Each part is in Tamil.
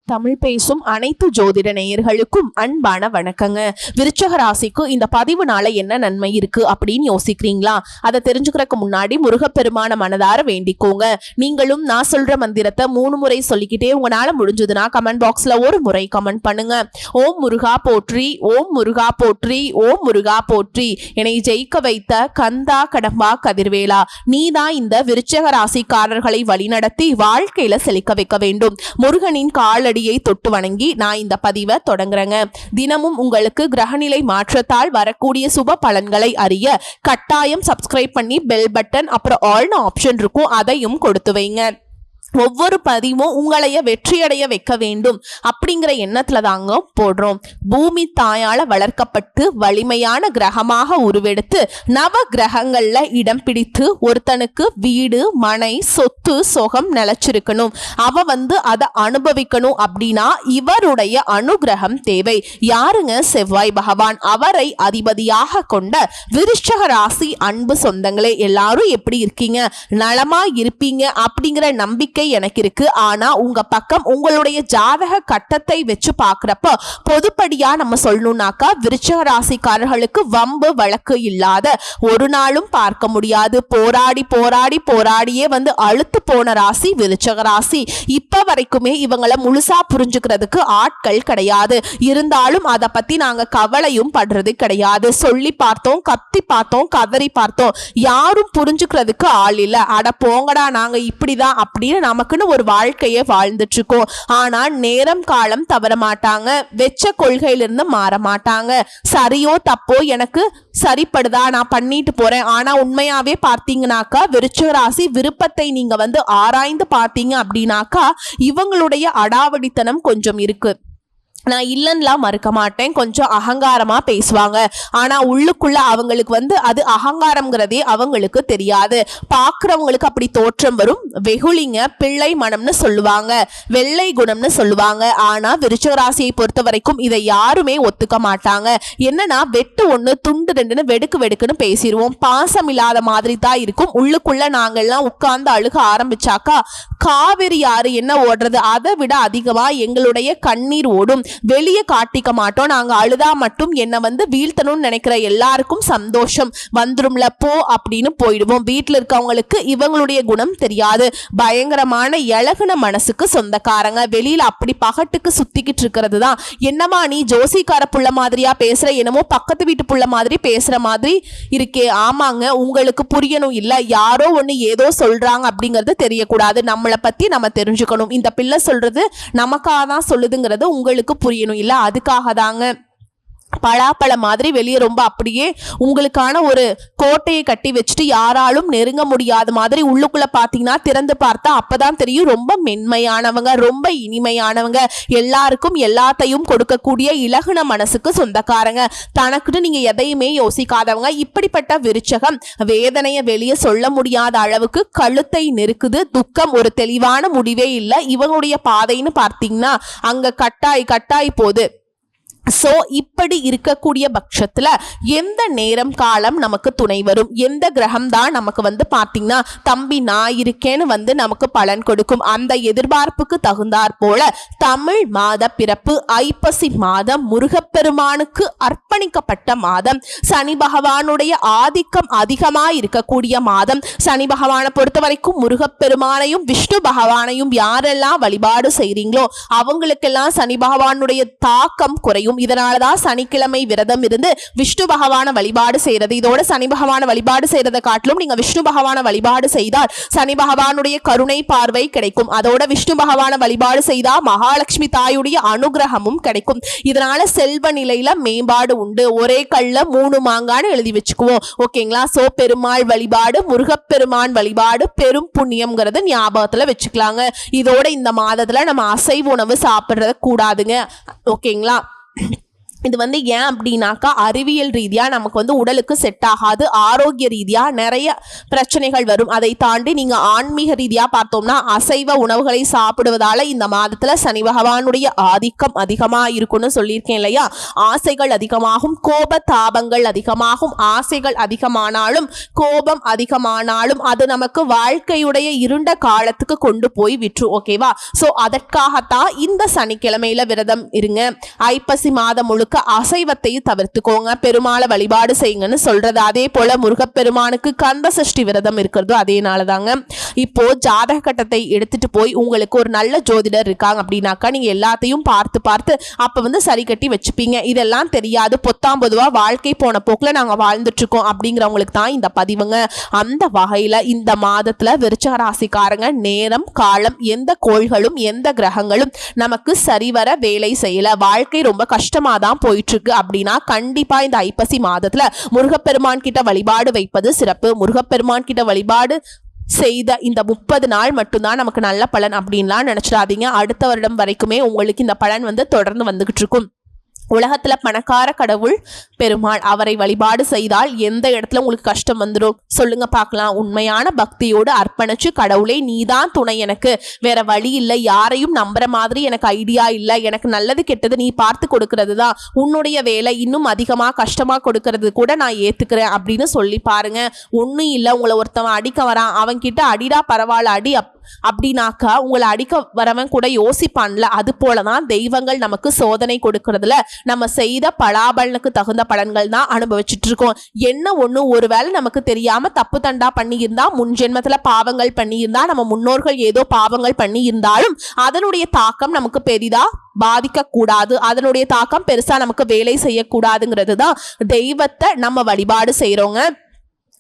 தமிழ் பேசும் அனைத்து ஜோதிட நேயர்களுக்கும் அன்பான வணக்கங்க. விருச்சக ராசிக்கு இந்த பதிவுனால என்ன நன்மை இருக்கு அப்படின்னு யோசிக்கிறீங்களா? அதை தெரிஞ்சுக்கிறதுக்கு முன்னாடி முருகப்பெருமான மனதார வேண்டிக்கோங்க. நீங்களும் நான் சொல்ற மந்திரத்தை 3 முறை சொல்லிக்கிட்டே உங்களால முடிஞ்சதுன்னா கமெண்ட் பாக்ஸ்ல ஒரு முறை கமெண்ட் பண்ணுங்க. ஓம் முருகா போற்றி, ஓம் முருகா போற்றி, ஓம் முருகா போற்றி. என்னை ஜெயிக்க வைத்த கந்தா கடம்பா கதிர்வேலா, நீதான் இந்த விருச்சக ராசிக்காரர்களை வழிநடத்தி வாழ்க்கையில செழிக்க வைக்க வேண்டும். முருகனின் காலடியை தொட்டு வணங்கி நான் இந்த பதிவை தொடங்குறேங்க. தினமும் உங்களுக்கு கிரகநிலை மாற்றத்தால் வரக்கூடிய சுப பலன்களை அறிய கட்டாயம் சப்ஸ்கிரைப் பண்ணி பெல் பட்டன் அப்புறம் ஆல்னு ஆப்ஷன் இருக்கும், அதையும் கொடுத்து வைங்க. ஒவ்வொரு பதிவும் உங்களைய வெற்றியடைய வைக்க வேண்டும் அப்படிங்கிற எண்ணத்துல தாங்க போடுறோம். பூமி தாயால வளர்க்கப்பட்டு வலிமையான கிரகமாக உருவெடுத்து நவ கிரகங்கள்ல இடம் பிடித்து ஒருத்தனுக்கு வீடு மனை சொத்து சொகம் நிலைச்சிருக்கணும், அவ அதை அனுபவிக்கணும் அப்படின்னா இவருடைய அனுகிரகம் தேவை. யாருங்க? செவ்வாய் பகவான். அவரை அதிபதியாக கொண்ட விருச்சக ராசி அன்பு சொந்தங்களே, எல்லாரும் எப்படி இருக்கீங்க? நலமா இருப்பீங்க அப்படிங்கிற நம்பிக்கை எனக்கு இருக்கு. ஆனா உங்க பக்கம் உங்களுடைய ஜாதக கட்டத்தை வச்சு பாக்குறப்ப பொதுப்படியா நம்ம சொல்லணும்னாக்கா விருச்சக ராசிக்காரர்களுக்கு வம்பு வழக்கு இல்லாத ஒரு நாளும் பார்க்க முடியாது. போராடி போராடி போராடியே அழுத்து போன ராசி விருச்சக ராசி. இப்ப வரைக்குமே இவங்களை முழுசா புரிஞ்சுக்கிறதுக்கு ஆட்கள் கிடையாது. இருந்தாலும் அதை பத்தி நாங்க கவலையும் படுறது கிடையாது. சொல்லி பார்த்தோம், கத்தி பார்த்தோம், கதறி பார்த்தோம், யாரும் புரிஞ்சுக்கிறதுக்கு ஆள் இல்ல. அட போங்கடா, நாங்க இப்படிதான் அப்படின்னு நமக்குன்னு ஒரு வாழ்க்கையை வாழ்ந்துட்டு இருக்கோம். ஆனா நேரம் காலம் தவற மாட்டாங்க, வெச்ச கொள்கையிலிருந்து மாற மாட்டாங்க. சரியோ தப்போ எனக்கு சரிப்படுதா, நான் பண்ணிட்டு போறேன். ஆனா உண்மையாவே பார்த்தீங்கன்னாக்கா விருச்சிக ராசி விருப்பத்தை நீங்க ஆராய்ந்து பார்த்தீங்க அப்படின்னாக்கா இவங்களுடைய அடாவடித்தனம் கொஞ்சம் இருக்கு. நான் இல்லைன்னுலாம் மறுக்க மாட்டேன், கொஞ்சம் அகங்காரமா பேசுவாங்க. ஆனா உள்ளுக்குள்ள அவங்களுக்கு அது அகங்காரம்ங்கிறதே அவங்களுக்கு தெரியாது. பாக்குறவங்களுக்கு அப்படி தோற்றம் வரும். வெகுளிங்க, பிள்ளை மனம்னு சொல்லுவாங்க, வெள்ளை குணம்னு சொல்லுவாங்க. ஆனா விருச்சிக ராசியை பொறுத்த வரைக்கும் இதை யாருமே ஒத்துக்க மாட்டாங்க. என்னன்னா வெட்டு ஒண்ணு துண்டு ரெண்டுன்னு வெடுக்கு வெடுக்குன்னு பேசிடுவோம். பாசம் இல்லாத மாதிரி தான் இருக்கும். உள்ளுக்குள்ள நாங்கள்லாம் உட்கார்ந்து அழுக ஆரம்பிச்சாக்கா காவிரி யாரு என்ன ஓடுறது, அதை விட அதிகமா எங்களுடைய கண்ணீர் ஓடும். வெளியே காட்டிக்க மாட்டோம். நாங்க அழுதா மட்டும் என்ன வீழ்த்தணும்னு நினைக்கிற எல்லாருக்கும் சந்தோஷம் வந்துரும்ல போ அப்படின்னு போயிடுவோம். வீட்டுல இருக்கவங்களுக்கு இவங்களுடைய குணம் தெரியாது. பயங்கரமான இலகுன மனசுக்கு சொந்தக்காரங்க. வெளியில அப்படி பகட்டுக்கு சுத்திக்கிட்டு இருக்கிறது தான். என்னமா நீ ஜோசிக்கார புள்ள மாதிரியா பேசுற, என்னமோ பக்கத்து வீட்டு புள்ள மாதிரி பேசுற மாதிரி இருக்கே. ஆமாங்க, உங்களுக்கு புரியணும் இல்ல, யாரோ ஒண்ணு ஏதோ சொல்றாங்க அப்படிங்கிறது தெரியக்கூடாது. நம்மளை பத்தி நம்ம தெரிஞ்சுக்கணும். இந்த பிள்ளை சொல்றது நமக்காக தான் சொல்லுதுங்கிறது உங்களுக்கு புரியணும் இல்ல, அதுக்காக தாங்க. பலாப்பழ மாதிரி வெளியே ரொம்ப அப்படியே உங்களுக்கான ஒரு கோட்டையை கட்டி வச்சுட்டு யாராலும் நெருங்க முடியாத மாதிரி உள்ளுக்குள்ள பாத்தீங்கன்னா திறந்து பார்த்தா அப்பதான் தெரியும் ரொம்ப மென்மையானவங்க, ரொம்ப இனிமையானவங்க, எல்லாருக்கும் எல்லாத்தையும் கொடுக்கக்கூடிய இலகுன மனசுக்கு சொந்தக்காரங்க. தனக்குன்னு நீங்க எதையுமே யோசிக்காதவங்க. இப்படிப்பட்ட விருச்சகம் வேதனையை வெளியே சொல்ல முடியாத அளவுக்கு கழுத்தை நெருக்குது. துக்கம் ஒரு தெளிவான முடிவே இல்லை. இவங்களுடைய பாதைன்னு பார்த்தீங்கன்னா அங்க கட்டாய் போகுது. சோ இப்படி இருக்கக்கூடிய பட்சத்துல எந்த நேரம் காலம் நமக்கு துணை வரும், எந்த கிரகம் தான் நமக்கு பாத்தீங்கன்னா தம்பி நான் இருக்கேன்னு நமக்கு பலன் கொடுக்கும். அந்த எதிர்பார்ப்புக்கு தகுந்தாற் போல தமிழ் மாத பிறப்பு ஐப்பசி மாதம் முருகப்பெருமானுக்கு அர்ப்பணிக்கப்பட்ட மாதம். சனி பகவானுடைய ஆதிக்கம் அதிகமா இருக்கக்கூடிய மாதம். சனி பகவானை பொறுத்த வரைக்கும் முருகப்பெருமானையும் விஷ்ணு பகவானையும் யாரெல்லாம் வழிபாடு செய்றீங்களோ அவங்களுக்கெல்லாம் சனி பகவானுடைய தாக்கம் குறையும். இதனாலதான் சனிக்கிழமை விரதம் இருந்து விஷ்ணு பகவான வழிபாடு செய்யறது. இதோட சனி பகவான வழிபாடு செய்யறதை காட்டிலும் நீங்க விஷ்ணு பகவான வழிபாடு செய்தால் சனி பகவானுடைய கருணை பார்வை கிடைக்கும். அதோட விஷ்ணு பகவான வழிபாடு செய்தா மகாலட்சுமி தாயுடைய அனுகிரகமும் கிடைக்கும். இதனால செல்வ நிலையில மேம்பாடு உண்டு. ஒரே கல்ல 3 மாங்கான்னு எழுதி வச்சுக்குவோம், ஓகேங்களா? சோ பெருமாள் வழிபாடு, முருகப்பெருமான் வழிபாடு பெரும் புண்ணியம்ங்கிறது ஞாபகத்துல வச்சுக்கலாங்க. இதோட இந்த மாதத்துல நம்ம அசைவ உணவு சாப்பிடுறது கூடாதுங்க, ஓகேங்களா? இது ஏன் அப்படின்னாக்கா அறிவியல் ரீதியா நமக்கு உடலுக்கு செட் ஆகாது, ஆரோக்கிய ரீதியா நிறைய பிரச்சனைகள் வரும். அதை தாண்டி நீங்க ஆன்மீக ரீதியா பார்த்தோம்னா அசைவ உணவுகளை சாப்பிடுவதால இந்த மாதத்துல சனி பகவானுடைய ஆதிக்கம் அதிகமா இருக்கும்னு சொல்லியிருக்கேன் இல்லையா. ஆசைகள் அதிகமாகும், கோப தாபங்கள் அதிகமாகும். ஆசைகள் அதிகமானாலும் கோபம் அதிகமானாலும் அது நமக்கு வாழ்க்கையுடைய இருண்ட காலத்துக்கு கொண்டு போய் விட்டுரும். ஓகேவா? சோ அதற்காகத்தான் இந்த சனிக்கிழமையில விரதம் இருங்க. ஐப்பசி மாதம் முழுக்க அசைவத்தை தவிர்த்துக்கோங்க, பெருமாளை வழிபாடு செய்யுங்கன்னு சொல்றது. அதே போல முருகப்பெருமானுக்கு கந்த சஷ்டி விரதம் இருக்கிறது அதேனாலதாங்க. இப்போ ஜாதக கட்டத்தை எடுத்துட்டு போய் உங்களுக்கு ஒரு நல்ல ஜோதிடர் இருக்காங்க அப்படின்னாக்கா நீங்க எல்லாத்தையும் பார்த்து பார்த்து அப்ப சரி கட்டி வச்சுப்பீங்க. இதெல்லாம் தெரியாது, பொத்தாம் பொதுவா வாழ்க்கை போன போக்குல நாங்க வாழ்ந்துட்டு இருக்கோம் அப்படிங்கிறவங்களுக்கு தான் இந்த பதிவுங்க. அந்த வகையில இந்த மாதத்துல விருச்சிக ராசிக்காரங்க நேரம் காலம் எந்த கோள்களும் எந்த கிரகங்களும் நமக்கு சரிவர வேலை செய்யல, வாழ்க்கை ரொம்ப கஷ்டமா தான் போயிட்டு இருக்கு அப்படின்னா கண்டிப்பா இந்த ஐப்பசி மாதத்துல முருகப்பெருமான் கிட்ட வழிபாடு வைப்பது சிறப்பு. முருகப்பெருமான் கிட்ட வழிபாடு செய்த இந்த 30 நாள் மட்டும்தான் நமக்கு நல்ல பலன் அப்படின்லாம் நினைச்சிடாதீங்க. அடுத்த வருடம் வரைக்குமே உங்களுக்கு இந்த பலன் தொடர்ந்து வந்துகிட்டு இருக்கும். உலகத்துல பணக்கார கடவுள் பெருமாள், அவரை வழிபாடு செய்தால் எந்த இடத்துல உங்களுக்கு கஷ்டம் வந்துடும் சொல்லுங்க பார்க்கலாம். உண்மையான பக்தியோடு அர்ப்பணிச்சு கடவுளே நீதான் துணை, எனக்கு வேற வழி இல்லை, யாரையும் நம்புற மாதிரி எனக்கு ஐடியா இல்லை, எனக்கு நல்லது கெட்டது நீ பார்த்து கொடுக்கறது தான் உன்னுடைய வேலை, இன்னும் அதிகமா கஷ்டமா கொடுக்கறது கூட நான் ஏத்துக்கிறேன் அப்படின்னு சொல்லி பாருங்க. ஒன்னும் இல்லை, உங்களை ஒருத்தவன் அடிக்க வரான், அவன் கிட்ட அடிடா பரவாயில்ல அடி அப்படின்னாக்கா உங்களை அடிக்க வரவன் கூட யோசிப்பான்ல. அது போலதான் தெய்வங்கள் நமக்கு சோதனை கொடுக்கறதுல நம்ம செய்த பலாபலனுக்கு தகுந்த பலன்கள் தான் அனுபவிச்சுட்டு இருக்கோம். என்ன ஒண்ணு, ஒருவேளை நமக்கு தெரியாம தப்பு தண்டா பண்ணி இருந்தா, முன் ஜென்மத்துல பாவங்கள் பண்ணி இருந்தா, நம்ம முன்னோர்கள் ஏதோ பாவங்கள் பண்ணி இருந்தாலும் அதனுடைய தாக்கம் நமக்கு பெரிதா பாதிக்க கூடாது, அதனுடைய தாக்கம் பெருசா நமக்கு வேலை செய்யக்கூடாதுங்கிறது தான் தெய்வத்தை நம்ம வழிபாடு செய்யறோங்க.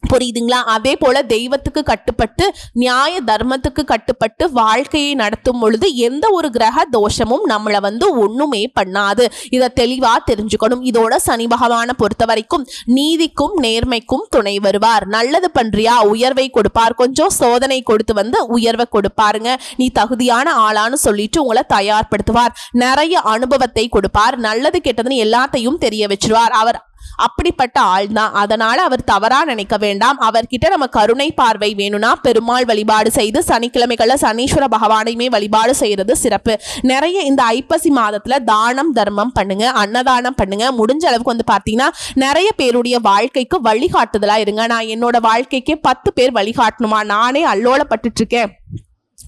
புரியுதுங்களா? அதே போல தெய்வத்துக்கு கட்டுப்பட்டு நியாய தர்மத்துக்கு கட்டுப்பட்டு வாழ்க்கையை நடத்தும் பொழுது எந்த ஒரு கிரக தோஷமும் நம்மளை ஒண்ணுமே பண்ணாது. இதை தெளிவா தெரிஞ்சுக்கணும். இதோட சனி பகவானை பொறுத்த வரைக்கும் நீதிக்கும் நேர்மைக்கும் துணை வருவார். நல்லது பண்றியா உயர்வை கொடுப்பார், கொஞ்சம் சோதனை கொடுத்து உயர்வை கொடுப்பாருங்க. நீ தகுதியான ஆளான்னு சொல்லிட்டு உங்களை தயார்படுத்துவார். நிறைய அனுபவத்தை கொடுப்பார். நல்லது கெட்டதுன்னு எல்லாத்தையும் தெரிய வச்சிருவார். அவர் அப்படிப்பட்ட ஆள் தான். அதனால அவர் தவறா நினைக்க வேண்டாம். அவர்கிட்ட நம்ம கருணை பார்வை வேணும்னா பெருமாள் வழிபாடு செய்து சனிக்கிழமைகள்ல சனீஸ்வர பகவானையுமே வழிபாடு செய்யறது சிறப்பு. நிறைய இந்த ஐப்பசி மாதத்துல தானம் தர்மம் பண்ணுங்க, அன்னதானம் பண்ணுங்க. முடிஞ்ச அளவுக்கு பாத்தீங்கன்னா நிறைய பேருடைய வாழ்க்கைக்கு வழிகாட்டுதலா இருங்க. நான் என்னோட வாழ்க்கைக்கு 10 பேர் வழிகாட்டணுமா, நானே அல்லோலப்பட்டு இருக்கேன்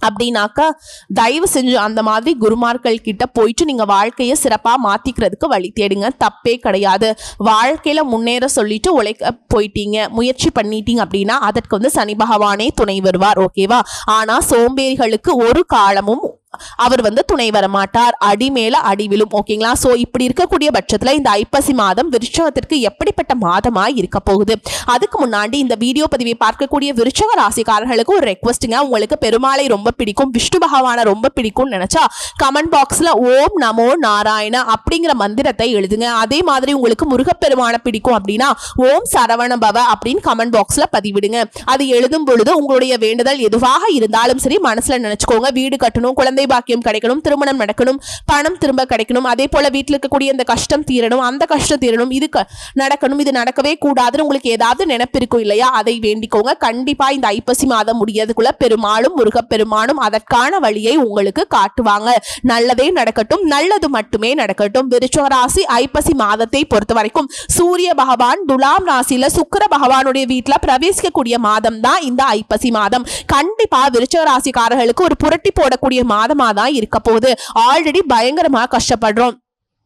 அப்படின்னாக்கா தயவு செஞ்சு அந்த மாதிரி குருமார்கள் கிட்ட போயிட்டு நீங்க வாழ்க்கையை சிறப்பா மாத்திக்கிறதுக்கு வழி தேடுங்க, தப்பே கிடையாது. வாழ்க்கையில முன்னேற சொல்லிட்டு உழைக்க போயிட்டீங்க, முயற்சி பண்ணிட்டீங்க அப்படின்னா அதற்கு சனி பகவானே துணை வருவார். ஓகேவா? ஆனா சோம்பேறிகளுக்கு ஒரு காலமும் அவர் துணை வர மாட்டார், அடி மேல அடி விழும். ஓகேங்களா? சோ இப்படி இருக்கக்கூடிய பட்சத்துல இந்த ஐப்பசி மாதம் விருச்சகத்திற்கு எப்படிப்பட்ட மாதமா இருக்க போகுது? அதுக்கு முன்னாடி இந்த வீடியோ பதிவை பார்க்கக்கூடிய விருச்சக ராசிக்காரர்களுக்கு ஒரு ரெக்வஸ்ட்டுங்க. உங்களுக்கு பெருமாளை ரொம்ப பிடிக்கும், விஷ்ணு பகவானை ரொம்ப பிடிக்கும்னு நினைச்சா கமெண்ட் பாக்ஸ்ல ஓம் நமோ நாராயண அப்படிங்கிற மந்திரத்தை எழுதுங்க. அதே மாதிரி உங்களுக்கு முருகப்பெருமானை பிடிக்கும் அப்படின்னா ஓம் சரவண பவ அப்படின்னு கமெண்ட் பாக்ஸ்ல பதிவிடுங்க. அது எழுதும் பொழுது உங்களுடைய வேண்டுதல் எதுவாக இருந்தாலும் சரி மனசுல நினைச்சுக்கோங்க. வீடு கட்டணும், குழந்தை பாக்கியம் கிடைக்கணும், திருமணம் நடக்கணும், பணம் திரும்ப கிடைக்கணும், அதே போல வீட்டில் இருக்கக்கூடிய இந்த கஷ்டம் தீரணும், அந்த கஷ்டம் தீரணும், இது நடக்கணும், இது நடக்கவே கூடாதுன்னு உங்களுக்கு ஏதாவது நினைப்பு இருக்கும் இல்லையா, அதை வேண்டிக்கோங்க. கண்டிப்பா இந்த ஐப்பசி மாதம் முடியறதுக்குள்ள பெருமாளும் முருகப்பெருமானும் அதற்கான வழியை உங்களுக்கு காட்டுவாங்க. நல்லதே நடக்கட்டும், நல்லது மட்டுமே நடக்கட்டும். விருச்சிக ராசி ஐப்பசி மாதத்தை பொறுத்த வரைக்கும் சூரிய பகவான் துலாம் ராசியில சுக்கிர பகவானுடைய வீட்டுல பிரவேசிக்கக்கூடிய மாதம் தான் இந்த ஐப்பசி மாதம். கண்டிப்பா விருச்சிக ராசிக்காரர்களுக்கு ஒரு புரட்டி போடக்கூடிய மாதமா தான் இருக்க போகுது. ஆல்ரெடி பயங்கரமா கஷ்டப்படுறோம்,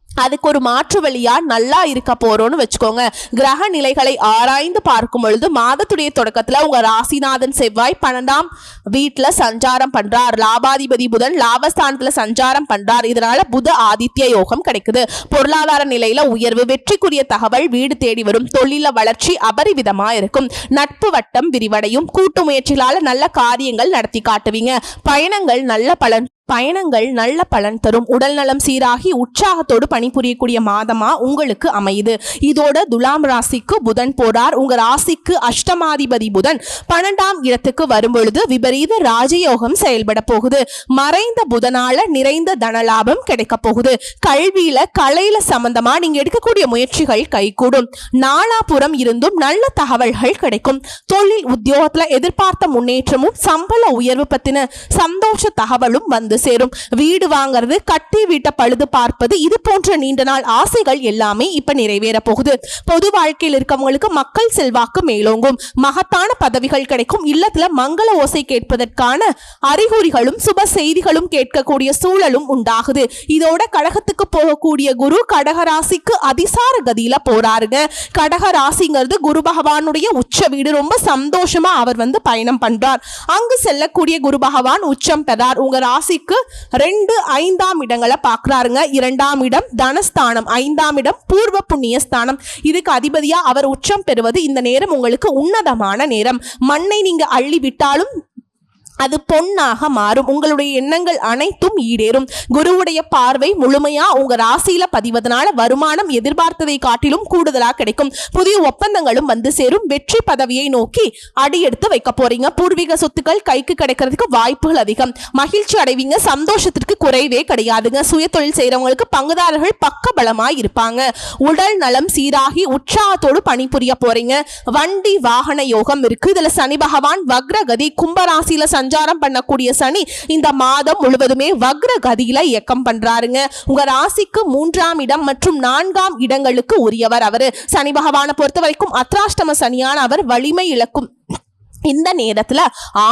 அதுக்கு ஒரு மாற்று வழியா நல்லா இருக்க போறோம்னு வச்சுக்கோங்க. கிரக நிலைகளை ஆராய்ந்து பார்க்கும் பொழுது மாதத்துடைய தொடக்கத்துல உங்க ராசிநாதன் செவ்வாய் 12ஆம் வீட்டுல சஞ்சாரம் பண்றார், லாபாதிபதி புதன் லாபஸ்தானத்துல சஞ்சாரம் பண்றார். இதனால புத ஆதித்ய யோகம் கிடைக்குது. பொருளாதார நிலையில உயர்வு, வெற்றிக்குரிய தகவல் வீடு தேடி வரும், தொழில வளர்ச்சி அபரிவிதமா இருக்கும், நட்பு வட்டம் விரிவடையும், கூட்டு முயற்சிகளால நல்ல காரியங்கள் நடத்தி காட்டுவீங்க, பயணங்கள் நல்ல பலன் பயணங்கள் நல்ல பலன் தரும். உடல் நலம் சீராகி உற்சாகத்தோடு பணிபுரியக்கூடிய மாதமா உங்களுக்கு அமையுது. இதோட துலாம் ராசிக்கு புதன் போறார். உங்க ராசிக்கு அஷ்டமாதிபதி புதன் 12ஆம் இடத்துக்கு வரும் பொழுது விபரீத ராஜயோகம் செயல்பட போகுது. மறைந்த புதனால நிறைந்த தனலாபம் கிடைக்க போகுது. கல்வியில கலையில சம்பந்தமா நீங்க எடுக்கக்கூடிய முயற்சிகள் கைகூடும். நாலாபுரம் இருந்தும் நல்ல தகவல்கள் கிடைக்கும். தொழில் உத்தியோகத்துல எதிர்பார்த்த முன்னேற்றமும் சம்பள உயர்வு பத்தின சந்தோஷ தகவலும் வந்து சேரும். வீடு வாங்குறது, கட்டி வீட்டை பழுது பார்ப்பது, இது போன்ற நீண்ட நாள் ஆசைகள் எல்லாமே இப்ப நிறைவேற போகுது. பொது வாழ்க்கையில் இருக்கவங்களுக்கு மக்கள் செல்வாக்கு மேலோங்கும். மகத்தான பதவிகள் கிடைக்கும். இல்லத்துல மங்கள ஓசை கேட்பதற்கான அறிகுறிகளும் சுப செய்திகளும் கேட்கக்கூடிய சூழலும் உண்டாகுது. இதோட கடகத்துக்கு போகக்கூடிய குரு கடகராசிக்கு அதிசார கதியில போறாருங்க. கடகராசிங்கிறது குரு பகவானுடைய உச்ச வீடு. ரொம்ப சந்தோஷமா அவர் பயணம் பண்றார். அங்கு செல்லக்கூடிய குரு பகவான் உச்சம் பெறார். உங்க ராசி 2, 5ஆம் இடங்களை பார்க்கிறாருங்க. 2ஆம் இடம் தனஸ்தானம், 5ஆம் இடம் பூர்வ புண்ணிய ஸ்தானம். இதுக்கு அதிபதியா அவர் உச்சம் பெறுவது இந்த நேரம் உங்களுக்கு உன்னதமான நேரம். மண்ணை நீங்க அள்ளி விட்டாலும் அது பொன்னாக மாறும். உங்களுடைய எண்ணங்கள் அனைத்தும் ஈடேறும். குருவுடைய பார்வை முழுமையா உங்க ராசியில பதிவதனால வருமானம் எதிர்பார்த்ததை காட்டிலும் கூடுதலா கிடைக்கும். புதிய ஒப்பந்தங்களும் வந்து சேரும். வெற்றி பதவியை நோக்கி அடி எடுத்து வைக்க போறீங்க. பூர்வீக சொத்துக்கள் கைக்கு கிடைக்கிறதுக்கு வாய்ப்புகள் அதிகம். மகிழ்ச்சி அடைவீங்க. சந்தோஷத்திற்கு குறைவே கிடையாதுங்க. சுய தொழில் செய்யறவங்களுக்கு பங்குதாரர்கள் பக்க பலமாய் இருப்பாங்க. உடல் நலம் சீராகி உற்சாகத்தோடு பணிபுரிய போறீங்க. வண்டி வாகன யோகம் இருக்கு. இதுல சனி பகவான் வக்ரகதி. கும்பராசியில சஞ்சாரம் பண்ணக்கூடிய சனி இந்த மாதம் முழுவதுமே வக்ர கதியில இயக்கம் பண்றாருங்க. உங்க ராசிக்கு 3ஆம் இடம் மற்றும் 4ஆம் இடங்களுக்கு உரியவர் அவரு. சனி பகவானை பொறுத்த வரைக்கும் அத்ராஷ்டம சனியான அவர் வலிமை இழக்கும். இந்த நேரத்துல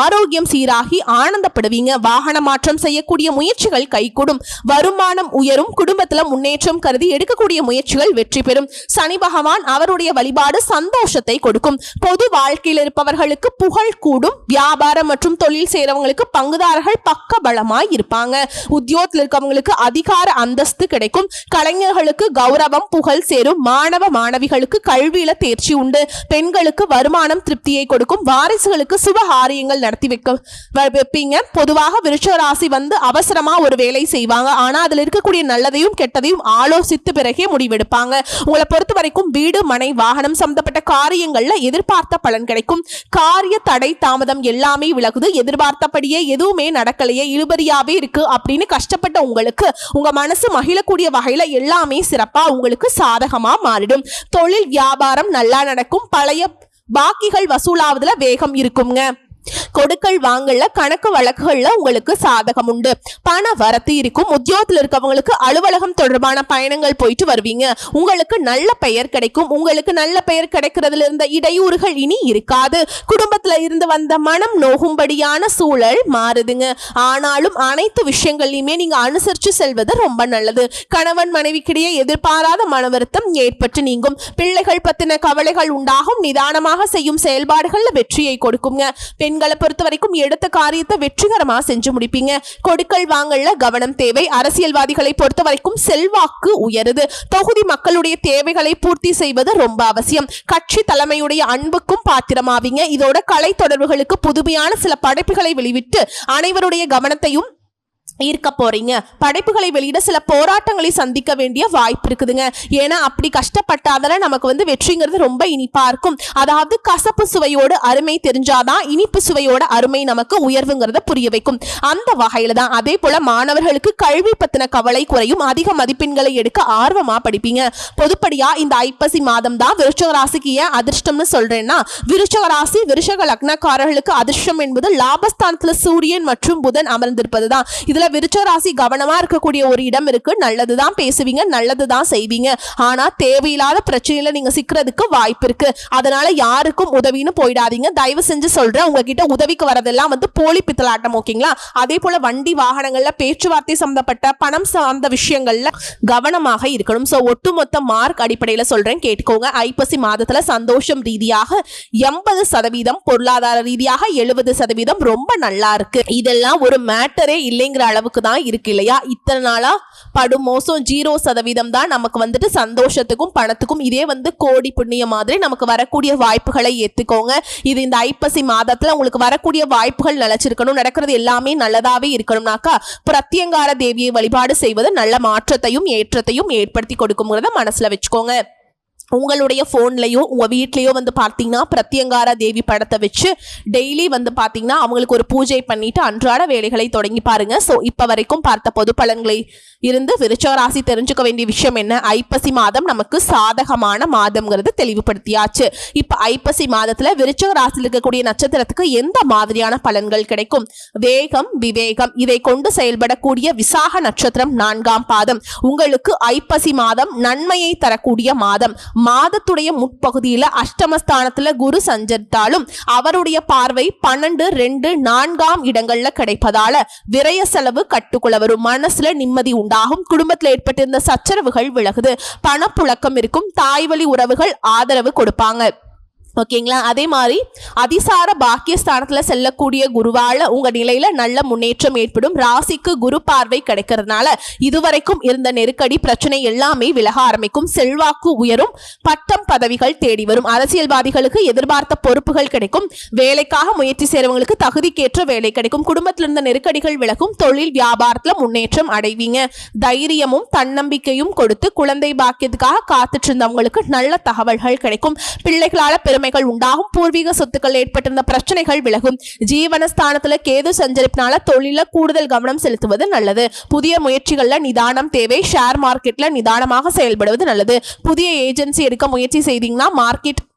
ஆரோக்கியம் சீராகி ஆனந்தப்படுவீங்க. வாகன மாற்றம் செய்யக்கூடிய முயற்சிகள் கைகூடும். வருமானம் உயரும். குடும்பத்துல முன்னேற்றம் கருதி எடுக்கக்கூடிய முயற்சிகள் வெற்றி பெறும். சனி பகவான் அவருடைய வழிபாடு சந்தோஷத்தை கொடுக்கும். பொது வாழ்க்கையில் இருப்பவர்களுக்கு புகழ் கூடும். வியாபாரம் மற்றும் தொழில் செய்யறவங்களுக்கு பங்குதாரர்கள் பக்க பலமாய் இருப்பாங்க. உத்தியோகத்தில் இருக்கவங்களுக்கு அதிகார அந்தஸ்து கிடைக்கும். கலைஞர்களுக்கு கௌரவம் புகழ் சேரும். மாணவ மாணவிகளுக்கு கல்வியில தேர்ச்சி உண்டு. பெண்களுக்கு வருமானம் திருப்தியை கொடுக்கும். வாரிசு சுபகாரியங்கள் நடத்தி வைப்பீங்க. பொதுவாக விருச்சிக ராசி அவசரமா ஒரு வேலை செய்வாங்க. ஆனா அதுல இருக்கக்கூடிய நல்லதையும் கெட்டதையும் ஆலோசித்து பிறகே முடிவெடுப்பாங்க. உங்களை பொறுத்த வரைக்கும் வீடு மனை வாகனம் சம்பந்தப்பட்ட காரியங்கள்ல எதிர்பார்த்த பலன் கிடைக்கும். காரிய தடை தாமதம் எல்லாமே விலகுது. எதிர்பார்த்தபடியே எதுவுமே நடக்கலையே, இழுபறியாவே இருக்கு அப்படின்னு கஷ்டப்பட்ட உங்களுக்கு உங்க மனசு மகிழக்கூடிய வகையில எல்லாமே சிறப்பா உங்களுக்கு சாதகமா மாறிடும். தொழில் வியாபாரம் நல்லா நடக்கும். பழைய பாக்கிகள் வசூலாவதுல வேகம் இருக்குங்க. கொடுக்கல் வாங்கல கணக்கு வழக்குகள்ல உங்களுக்கு சாதகம் உண்டு. பண வரத்து இருக்கும். உத்தியோகத்தில் இருக்கவங்களுக்கு அலுவலகம் தொடர்பான பயணங்கள் போயிட்டு வருவீங்க. உங்களுக்கு நல்ல பெயர் கிடைக்கும். உங்களுக்கு நல்ல பெயர் கிடைக்கிறதுல இருந்த இடையூறுகள் இனி இருக்காது. குடும்பத்துல இருந்து வந்த மனம் நோகும்படியான சூழல் மாறுதுங்க. ஆனாலும் அனைத்து விஷயங்களையுமே நீங்க அனுசரிச்சு செல்வது ரொம்ப நல்லது. கணவன் மனைவிக்கிடையே எதிர்பாராத மன வருத்தம் ஏற்பட்டு நீங்கும். பிள்ளைகள் பத்தின கவலைகள் உண்டாகும். நிதானமாக செய்யும் செயல்பாடுகள்ல வெற்றியை கொடுக்குங்க. பெண்களை பொறுத்த வரைக்கும் எடுத்த காரியத்தை வெற்றிகரமா செஞ்சு முடிப்பீங்க. கொடுக்கல் வாங்கல்ல கவனம் தேவை. அரசியல்வாதிகளை பொறுத்த வரைக்கும் செல்வாக்கு உயருது. தொகுதி மக்களுடைய தேவைகளை பூர்த்தி செய்வது ரொம்ப அவசியம். கட்சி தலைமையுடைய அன்புக்கும் பாத்திரமாவீங்க. இதோட கலை தொடர்புகளுக்கு புதுமையான சில படைப்புகளை வெளிவிட்டு அனைவருடைய கவனத்தையும் ஈர்க்க போறீங்க. படைப்புகளை வெளியிட சில போராட்டங்களை சந்திக்க வேண்டிய வாய்ப்பு இருக்குதுங்க. ஏன்னா அப்படி கஷ்டப்பட்டாதான நமக்கு வெற்றிங்கிறது ரொம்ப இனிப்பா இருக்கும். அதாவது கசப்பு சுவையோட அருமை தெரிஞ்சாதான் இனிப்பு சுவையோட அருமை நமக்கு உயர்வுங்கிறத புரிய வைக்கும். அந்த வகையில தான் அதே போல மாணவர்களுக்கு கல்வி பத்தின கவலை குறையும். அதிக மதிப்பெண்களை எடுக்க ஆர்வமா படிப்பீங்க. பொதுப்படியா இந்த ஐப்பசி மாதம் தான் விருச்சிக ராசிக்கு ஏன் அதிர்ஷ்டம்னு சொல்றேன்னா, விருச்சிக ராசி விருச்சிக லக்னக்காரர்களுக்கு அதிர்ஷ்டம் என்பது லாபஸ்தானத்துல சூரியன் மற்றும் புதன் அமர்ந்திருப்பதுதான். இதுல விருச்சிக ராசி கவனமா இருக்கக்கூடிய ஒரு இடம் இருக்கு. நல்லதுதான் பேசுவீங்க, நல்லதுதான் செய்வீங்க. ஆனா தேவையில்லாத பிரச்சனையில நீங்க சிக்கிறதுக்கு வாய்ப்பு இருக்கு. அதனால யாருக்கும் உதவின்னு போயிடாதீங்க. தயவு செஞ்சு சொல்றேன், உங்ககிட்ட உதவிக்கு வரதெல்லாம் போலி பித்தலாட்டம். ஓகேங்களா? அதே போல வண்டி வாகனங்கள்ல பேச்சுவார்த்தை சம்பந்தப்பட்ட பணம் சார்ந்த விஷயங்கள்ல கவனமாக இருக்கணும். சோ ஒட்டுமொத்த மார்க் அடிப்படையில சொல்றேன், கேட்டுக்கோங்க. ஐப்பசி மாதத்துல சந்தோஷம் ரீதியாக 80%, பொருளாதார ரீதியாக 70% ரொம்ப நல்லா இருக்கு. இதெல்லாம் ஒரு மேட்டரே இல்லைங்கிற அளவு அளவுக்கு தான் இருக்கு இல்லையா? இத்தனை நாளா படும் மோசம் 0% தான் நமக்கு வந்துட்டு சந்தோஷத்துக்கும் பணத்துக்கும். இதே கோடி புண்ணிய மாதிரி நமக்கு வரக்கூடிய வாய்ப்புகளை ஏத்துக்கோங்க. இது இந்த ஐப்பசி மாதத்துல உங்களுக்கு வரக்கூடிய வாய்ப்புகள் நிலைச்சிருக்கணும், நடக்கிறது எல்லாமே நல்லதாவே இருக்கணும்னாக்கா பிரத்யங்கார தேவியை வழிபாடு செய்வது நல்ல மாற்றத்தையும் ஏற்றத்தையும் ஏற்படுத்தி கொடுக்கும்ங்கிறத மனசுல வச்சுக்கோங்க. உங்களுடைய ஃபோன்லையோ உங்கள் வீட்லேயோ பார்த்தீங்கன்னா பிரத்யங்கார தேவி படத்தை வச்சு டெய்லி பார்த்தீங்கன்னா அவங்களுக்கு ஒரு பூஜை பண்ணிட்டு அன்றாட வேலைகளை தொடங்கி பாருங்க. ஸோ இப்போ வரைக்கும் பார்த்த பொது பலன்களை இருந்து விருச்சிக ராசி தெரிஞ்சுக்க வேண்டிய விஷயம் என்ன? ஐப்பசி மாதம் நமக்கு சாதகமான மாதம்ங்கிறது தெளிவுபடுத்தியாச்சு. இப்போ ஐப்பசி மாதத்தில் விருச்சிக ராசியில் இருக்கக்கூடிய நட்சத்திரத்துக்கு எந்த மாதிரியான பலன்கள் கிடைக்கும்? வேகம் விவேகம் இதை கொண்டு செயல்படக்கூடிய விசாக நட்சத்திரம் 4ஆம் பாதம் உங்களுக்கு ஐப்பசி மாதம் நன்மையை தரக்கூடிய மாதம். மாதத்துடைய முற்பகுதியில அஷ்டமஸ்தானத்துல குரு சஞ்சரித்தாலும் அவருடைய பார்வை 12, 2, 4ஆம் இடங்கள்ல கிடைப்பதால விரய செலவு கட்டுக்குள்ள வரும், மனசுல நிம்மதி உண்டாகும், குடும்பத்தில் ஏற்பட்டிருந்த சச்சரவுகள் விலகுது, பணப்புழக்கம் இருக்கும், தாய்வழி உறவுகள் ஆதரவு கொடுப்பாங்க. ஓகேங்களா? அதே மாதிரி அதிசார பாக்கியஸ்தானத்துல செல்லக்கூடிய குருவால உங்க நிலையில நல்ல முன்னேற்றம் ஏற்படும். ராசிக்கு குரு பார்வை கிடைக்கிறதுனால இதுவரைக்கும் இருந்த நெருக்கடி பிரச்சனை எல்லாமே விலக ஆரம்பிக்கும். செல்வாக்கு உயரும், பட்டம் பதவிகள் தேடி வரும். அரசியல்வாதிகளுக்கு எதிர்பார்த்த பொறுப்புகள் கிடைக்கும். வேலைக்காக முயற்சி செய்றவங்களுக்கு தகுதிக்கேற்ற வேலை கிடைக்கும். குடும்பத்தில் இருந்த நெருக்கடிகள் விலகும். தொழில் வியாபாரத்துல முன்னேற்றம் அடைவீங்க. தைரியமும் தன்னம்பிக்கையும் கொடுத்து குழந்தை பாக்கியத்துக்காக காத்துட்டு இருந்தவங்களுக்கு நல்ல தகவல்கள் கிடைக்கும். பிள்ளைகளால உண்டாகும். பூர்வீக சொத்துக்கள் ஏற்பட்டிருந்த பிரச்சனைகள் விலகும். ஜீவனஸ்தானத்துல கேது சஞ்சரிப்பினால தொழில கூடுதல் கவனம் செலுத்துவது நல்லது. புதிய முயற்சிகள்ல நிதானம் தேவை. ஷேர் மார்க்கெட்ல நிதானமாக செயல்படுவது நல்லது. புதிய ஏஜென்சி எடுக்க முயற்சி செய்தீங்கன்னா மார்க்கெட்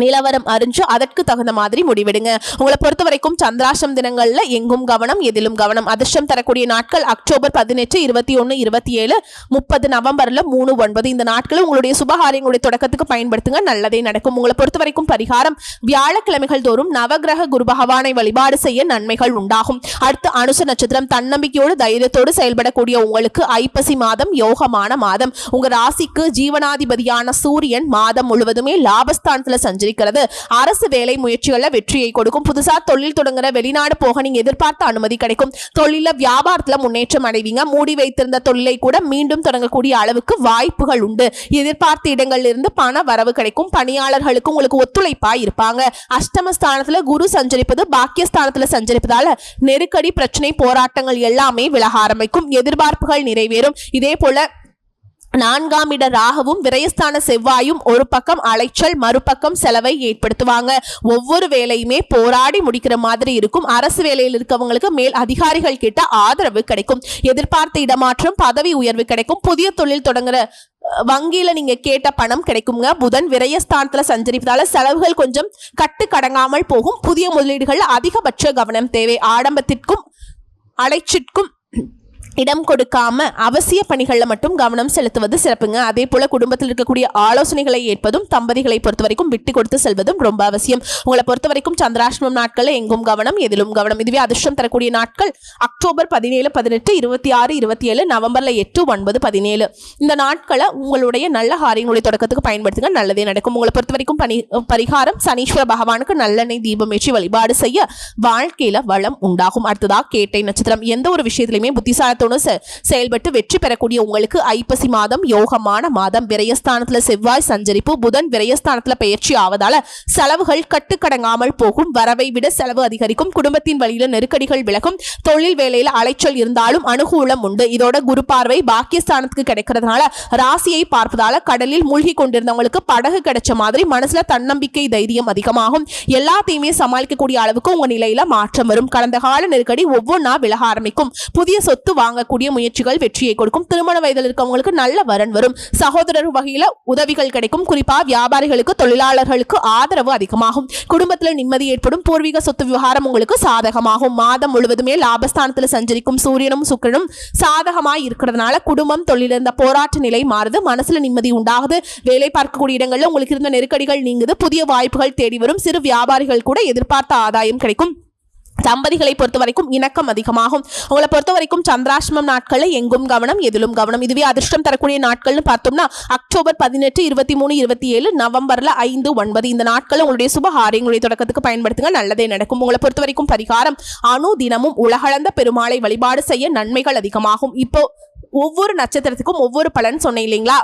நிலவரம் அறிஞ்சு அதற்கு தகுந்த மாதிரி முடிவெடுங்க. உங்களை பொறுத்த வரைக்கும் சந்திராஷ்டம் தினங்கள்ல எங்கும் கவனம், எதிலும் கவனம். அதிர்ஷ்டம் தரக்கூடிய நாட்கள் அக்டோபர் 18, 21, 27, 30 நவம்பர்ல 3, 9 இந்த நாட்கள் உங்களுடைய சுபகாரியங்களுடைய தொடக்கத்துக்கு பயன்படுத்துங்க, நல்லதே நடக்கும். உங்களை பொறுத்த வரைக்கும் பரிகாரம் வியாழக்கிழமைகள் தோறும் நவகிரக குரு பகவானை வழிபாடு செய்ய நன்மைகள் உண்டாகும். அடுத்து அனுச நட்சத்திரம். தன்னம்பிக்கையோடு தைரியத்தோடு செயல்படக்கூடிய உங்களுக்கு ஐப்பசி மாதம் யோகமான மாதம். உங்க ராசிக்கு ஜீவனாதிபதியான சூரியன் மாதம் முழுவதுமே லாபஸ்தானத்துல சஞ்சரி அரசு வேலை முயற்சிகள்ல வெற்றியை கொடுக்கும். புதுசா தொழில் தொடங்குற, வெளிநாடு போக நீங்க எதிர்பார்த்த அனுமதி கிடைக்கும். தொழில வியாபாரத்துல முன்னேற்றம் அடைவீங்க. மூடி வைத்திருந்த தொழிலை கூட மீண்டும் தொடங்கக்கூடிய அளவுக்கு வாய்ப்புகள் உண்டு. எதிர்பார்த்த இடங்கள்ல இருந்து பண வரவு கிடைக்கும். பணியாளர்களுக்கு உங்களுக்கு ஒத்துழைப்பா இருப்பாங்க. அஷ்டமஸ்தானத்துல குரு சஞ்சரிப்பது பாக்கியஸ்தானத்துல சஞ்சரிப்பதால நெருக்கடி பிரச்சனை போராட்டங்கள் எல்லாமே விலக ஆரம்பிக்கும். எதிர்பார்ப்புகள் நிறைவேறும். இதே போல 4ஆம் இட ராகுவும் விரயஸ்தான செவ்வாயும் ஒரு பக்கம் அலைச்சல் மறுபக்கம் செலவை ஏற்படுத்துவாங்க. ஒவ்வொரு வேலையுமே போராடி முடிக்கிற மாதிரி இருக்கும். அரசு வேலையில் இருக்கவங்களுக்கு மேல் அதிகாரிகள் கிட்ட ஆதரவு கிடைக்கும். எதிர்பார்த்த இடமாற்றம், பதவி உயர்வு கிடைக்கும். புதிய தொழில் தொடங்குற வங்கியில நீங்க கேட்ட பணம் கிடைக்குங்க. புதன் விரயஸ்தானத்துல சஞ்சரிப்பதால செலவுகள் கொஞ்சம் கட்டுக்கடங்காமல் போகும். புதிய முதலீடுகள் அதிகபட்ச கவனம் தேவை. ஆடம்பத்திற்கும் அலைச்சிற்கும் இடம் கொடுக்காம அவசிய பணிகள்ல மட்டும் கவனம் செலுத்துவது சிறப்புங்க. அதே போல குடும்பத்தில் இருக்கக்கூடிய ஆலோசனைகளை ஏற்பதும் தம்பதிகளை பொறுத்த வரைக்கும் விட்டு கொடுத்து செல்வதும் ரொம்ப அவசியம். உங்களை பொறுத்த வரைக்கும் சந்திராஷ்டமம் நாட்கள்ல எங்கும் கவனம், எதிலும் கவனம். இதுவே அதிர்ஷ்டம் தரக்கூடிய நாட்கள் அக்டோபர் 17, 18, 26, 27, நவம்பர்ல 8, 9, 17 இந்த நாட்களை உங்களுடைய நல்ல காரியங்களுடைய தொடக்கத்துக்கு பயன்படுத்துங்க, நல்லதே நடக்கும். உங்களை பொறுத்த வரைக்கும் பரிகாரம் சனீஸ்வர பகவானுக்கு நல்லெண்ணெய் தீபம் ஏற்றி வழிபாடு செய்ய வாழ்க்கையில வளம் உண்டாகும். அடுத்ததா கேட்டை நட்சத்திரம். எந்த ஒரு விஷயத்திலுமே புத்திசாலத்தோடு செயல்பட்டு வெற்றி பெறக்கூடிய உங்களுக்கு ஐப்பசி மாதம் யோகமான மாதம். விரயஸ்தானத்துல செவ்வாய் சஞ்சரிப்பு, புதன் விரயஸ்தானத்துல பயிற்சி ஆவதால செலவுகள் கட்டுக்கடங்காமல் போகும். வரவை விட செலவு அதிகரிக்கும். குடும்பத்தின் வழியில நெருக்கடிகள் விலகும். தொழில் வேலையில அலைச்சல் இருந்தாலும் அனுகூலம் உண்டு. இதோட குரு பார்வை பாக்கியஸ்தானத்துக்கு கிடைக்கிறதுனால ராசியை பார்ப்பதால கடலில் மூழ்கி கொண்டிருந்தவங்களுக்கு படகு கிடைச்ச மாதிரி மனசுல தன்னம்பிக்கை தைரியம் அதிகமாகும். எல்லாத்தையுமே சமாளிக்கக்கூடிய அளவுக்கு உங்க நிலையில மாற்றம் வரும். கடந்த கால நெருக்கடி ஒவ்வொன்றா விலக ஆரம்பிக்கும். புதிய சொத்து வாங்கக்கூடிய முயற்சிகள் வெற்றியை கொடுக்கும். திருமண வயதில் இருக்கவங்களுக்கு நல்ல வரன் வரும். சகோதரர் வகையில உதவிகள் கிடைக்கும். குறிப்பா வியாபாரிகளுக்கு, தொழிலாளர்களுக்கு ஆதரவு அதிகமாகும். குடும்பத்தில் நிம்மதி ஏற்படும். பூர்வீக சொத்து விவகாரம் உங்களுக்கு சாதகமாகும். மாதம் முழுவதுமே லாபஸ்தானத்தில் சஞ்சரிக்கும் சூரியனும் சுக்கிரனும் சாதகமாய் இருக்கிறதுனால குடும்பம், தொழில் இருந்த போராட்ட நிலை மாறுது. மனசுல நிம்மதி உண்டாகுது. வேலை பார்க்கக்கூடிய இடங்கள்ல உங்களுக்கு இருந்த நெருக்கடிகள் நீங்குது. புதிய வாய்ப்புகள் தேடி வரும். சிறு வியாபாரிகள் கூட எதிர்பார்த்த ஆதாயம் கிடைக்கும். தம்பதிகளை பொறுத்த வரைக்கும் இணக்கம் அதிகமாகும். உங்களை பொறுத்த வரைக்கும் சந்திராஷ்டமம் நாட்கள்ல எங்கும் கவனம், எதிலும் கவனம். இதுவே அதிர்ஷ்டம் தரக்கூடிய நாட்கள்னு பார்த்தோம்னா அக்டோபர் 18, 23, 27, நவம்பர்ல 5, 9 இந்த நாட்கள் உங்களுடைய சுப காரியங்களுடைய தொடக்கத்துக்கு பயன்படுத்துங்க, நல்லதே நடக்கும். உங்களை பொறுத்த வரைக்கும் பரிகாரம் தினமும் உலகளந்த பெருமாளை வழிபாடு செய்ய நன்மைகள் அதிகமாகும். இப்போ ஒவ்வொரு நட்சத்திரத்துக்கும் ஒவ்வொரு பலன் சொன்னேன் இல்லைங்களா?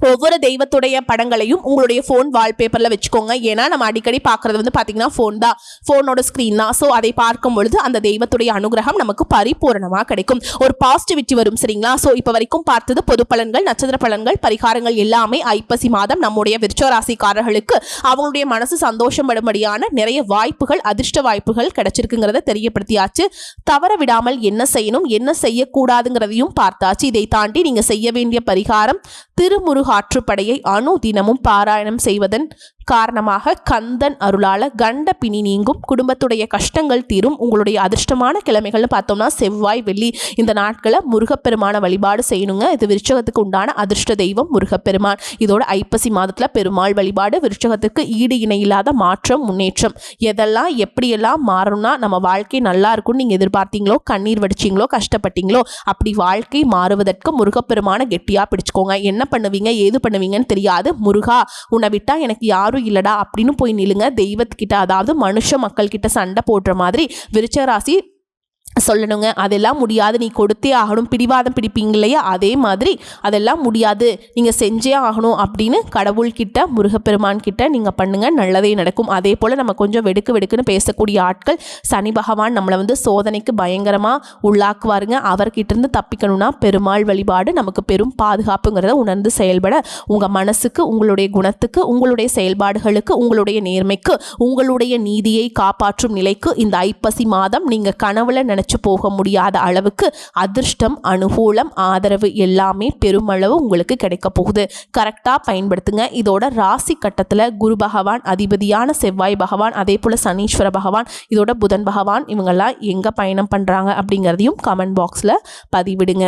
ஒவ்வொரு தெய்வத்துடைய படங்களையும் உங்களுடைய ஃபோன் வால்பேப்பரில் வச்சுக்கோங்க. ஏன்னா நம்ம அடிக்கடி பார்க்குறது வந்து பார்த்தீங்கன்னா ஃபோன் தான், ஃபோனோட ஸ்க்ரீன் தான். ஸோ அதை பார்க்கும் பொழுது அந்த தெய்வத்துடைய அனுகிரகம் நமக்கு பரிபூரணமாக கிடைக்கும், ஒரு பாசிட்டிவிட்டி வரும். சரிங்களா? ஸோ இப்போ வரைக்கும் பார்த்தது பொது பலன்கள், நட்சத்திர பலன்கள், பரிகாரங்கள் எல்லாமே ஐப்பசி மாதம் நம்முடைய விருச்சிக ராசிக்காரர்களுக்கு அவங்களுடைய மனசு சந்தோஷம் படும்படியான நிறைய வாய்ப்புகள், அதிர்ஷ்ட வாய்ப்புகள் கிடைச்சிருக்குங்கிறத தெரியப்படுத்தியாச்சு. தவற விடாமல் என்ன செய்யணும், என்ன செய்யக்கூடாதுங்கிறதையும் பார்த்தாச்சு. இதை தாண்டி நீங்கள் செய்ய வேண்டிய பரிகாரம் திருமுருகாற்றுப்படையை தினமும் பாராயணம் செய்வதன் காரணமாக கந்தன் அருளால கண்ட பிணி நீங்கும், குடும்பத்துடைய கஷ்டங்கள் தீரும். உங்களுடைய அதிர்ஷ்டமான கிழமைகள்னு பார்த்தோம்னா செவ்வாய், வெள்ளி இந்த நாட்களை முருகப்பெருமான வழிபாடு செய்யணுங்க. இது விருச்சகத்துக்கு உண்டான அதிர்ஷ்ட தெய்வம் முருகப்பெருமான். இதோட ஐப்பசி மாதத்தில் பெருமாள் வழிபாடு விருச்சகத்துக்கு ஈடு இணை இல்லாத மாற்றம், முன்னேற்றம். எதெல்லாம் எப்படியெல்லாம் மாறணும்னா நம்ம வாழ்க்கை நல்லா இருக்கும்னு நீங்கள் எதிர்பார்த்தீங்களோ, கண்ணீர் வடிச்சிங்களோ, கஷ்டப்பட்டீங்களோ, அப்படி வாழ்க்கை மாறுவதற்கு முருகப்பெருமான கெட்டியாக பிடிச்சுக்கோங்க. என்ன பண்ணுவீங்க, ஏது பண்ணுவீங்கன்னு தெரியாது. முருகா உன்னை விட்டா எனக்கு யாரும் இல்லடா அப்படின்னு போய் நிலுங்க தெய்வத்துக்கிட்ட. அதாவது மனுஷ மக்கள் கிட்ட சண்டை போடுற மாதிரி விருச்சிக ராசி சொல்லணுங்க. அதெல்லாம் முடியாது, நீ கொடுத்தே ஆகணும், பிடிவாதம் பிடிப்பீங்க இல்லையா, அதே மாதிரி அதெல்லாம் முடியாது, நீங்கள் செஞ்சே ஆகணும் அப்படின்னு கடவுள்கிட்ட முருகப்பெருமான் கிட்ட நீங்கள் பண்ணுங்க, நல்லதே நடக்கும். அதே போல் நம்ம கொஞ்சம் வெடுக்குன்னு பேசக்கூடிய ஆட்கள், சனி பகவான் நம்மளை வந்து சோதனைக்கு பயங்கரமாக உள்ளாக்குவாருங்க. அவர்கிட்ட தப்பிக்கணும்னா பெருமாள் வழிபாடு நமக்கு பெரும் பாதுகாப்புங்கிறத உணர்ந்து செயல்பட உங்கள் மனசுக்கு, உங்களுடைய குணத்துக்கு, உங்களுடைய செயல்பாடுகளுக்கு, உங்களுடைய நேர்மைக்கு, உங்களுடைய நீதியை காப்பாற்றும் நிலைக்கு இந்த ஐப்பசி மாதம் நீங்கள் கனவுல நினைச்சு போக முடியாத அளவுக்கு அதிர்ஷ்டம், அனுகூலம், ஆதரவு எல்லாமே பெருமளவு உங்களுக்கு கிடைக்க போகுது. கரெக்டாக பயன்படுத்துங்க. இதோட ராசி கட்டத்தில் குரு பகவான், அதிபதியான செவ்வாய் பகவான், அதே போல் சனீஸ்வர பகவான், இதோட புதன் பகவான், இவங்கெல்லாம் எங்கே பயணம் பண்ணுறாங்க அப்படிங்கிறதையும் கமெண்ட் பாக்ஸில் பதிவிடுங்க.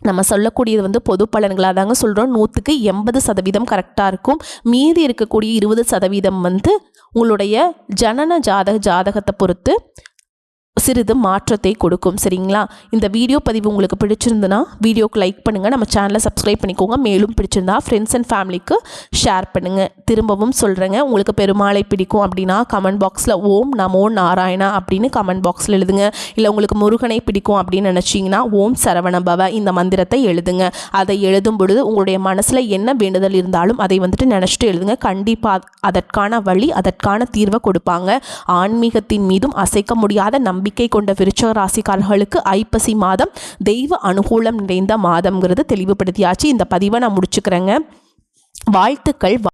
நம்ம சொல்லக்கூடியது வந்து பொது பலன்களாக தாங்க சொல்கிறோம். 100க்கு 80% கரெக்டாக இருக்கும். மீதி இருக்கக்கூடிய 20% வந்து உங்களுடைய ஜனன ஜாதகத்தை பொறுத்து சிறிது மாற்றத்தை கொடுக்கும். சரிங்களா? இந்த வீடியோ பதிவு உங்களுக்கு பிடிச்சிருந்துன்னா வீடியோக்கு லைக் பண்ணுங்கள், நம்ம சேனலை சப்ஸ்கிரைப் பண்ணிக்கோங்க. மேலும் பிடிச்சிருந்தா ஃப்ரெண்ட்ஸ் அண்ட் ஃபேமிலிக்கு ஷேர் பண்ணுங்கள். திரும்பவும் சொல்கிறேங்க, உங்களுக்கு பெருமாளை பிடிக்கும் அப்படின்னா கமெண்ட் பாக்ஸில் ஓம் நமோ நாராயணா அப்படின்னு கமெண்ட் பாக்ஸில் எழுதுங்க. இல்லை உங்களுக்கு முருகனை பிடிக்கும் அப்படின்னு நினச்சிங்கன்னா ஓம் சரவணபவ இந்த மந்திரத்தை எழுதுங்க. அதை எழுதும் பொழுது உங்களுடைய மனசில் என்ன வேண்டுதல் இருந்தாலும் அதை வந்துட்டு நினச்சிட்டு எழுதுங்க. கண்டிப்பாக அதற்கான வழி, அதற்கான தீர்வை கொடுப்பாங்க. ஆன்மீகத்தின் மீதும் அசைக்க முடியாத நம்பிக்கை கொண்ட விருச்சிக ராசிக்காரர்களுக்கு ஐப்பசி மாதம் தெய்வ அனுகூலம் நிறைந்த மாதம்ங்கிறது தெளிவுபடுத்தியாச்சு. இந்த பதிவை நான் முடிச்சுக்கிறேங்க. வாழ்த்துக்கள்.